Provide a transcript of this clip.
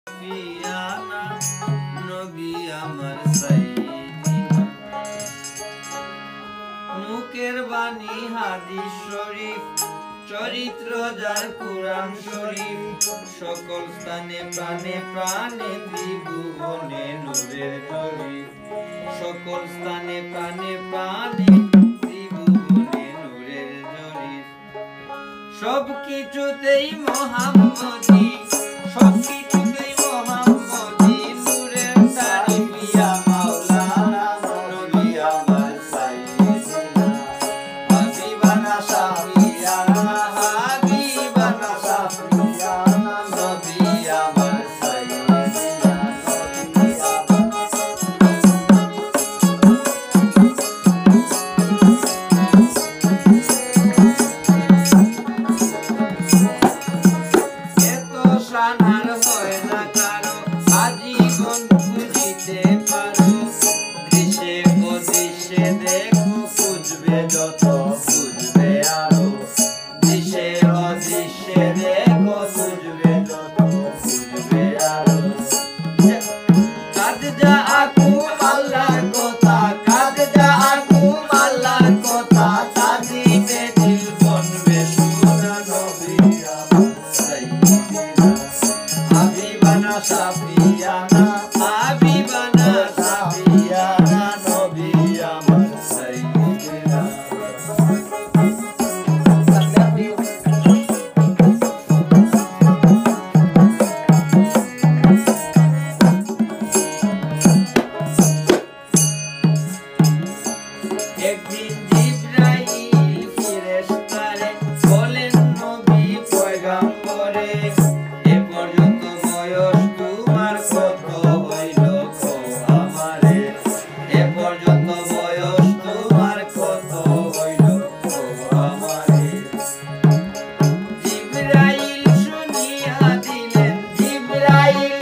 পিয়ানা নবী আমার সাইয়্যিদিনা। মুখের বাণী হাদিস শরীফ, চরিত্র যার কুরআন শরীফ, সকল স্থানে প্রাণে প্রাণে ত্রিভুবনে নূরের জরিপ, সকল স্থানে প্রাণে প্রাণে ত্রিভুবনে নূরের জরিপ। সবকিছুতেই মুহাম্মদী, সবকিছুতেই মুহাম্মদী, নূরের তারিফ ইয়া মাওলানা নবী আমার সাইয়্যিদিনা। হাবিবানা শাফিয়ানা, হাবিবানা শাফিয়ানা, নবী আমার সাইয়্যিদিনা। এত শানার হয় না কারো, আজীবন খুঁজিতে পারো। দৃশ্যে অদৃশ্যে দেখো, খুঁজবে যত খুঁজবে আরো। দৃশ্যে অদৃশ্যে দেখো, খুঁজবে যত খুঁজবে আরো। কাদ যা আকুম আল্লাহর কথা, কাদ যা আকুম আল্লাহর কথা, তাজিবে দিল বনবে সোনা নবী আমার সাইয়্যিদিনা। হাবিবানা শাফিয়ানা, হাবিবানা শাফিয়ানা, নবী আমার সাইয়্যিদিনা। একদিন জিবরাইল ফেরেশতারে বলেন নবী পয়গম্বরে, এ পর্যন্ত বয়স তোমার কত হইল কও আমারে। এ পর্যন্ত বয়স তোমার কত হইল কও আমারে। জিবরাইল শুনিয়া দিলেন, জিবরাইল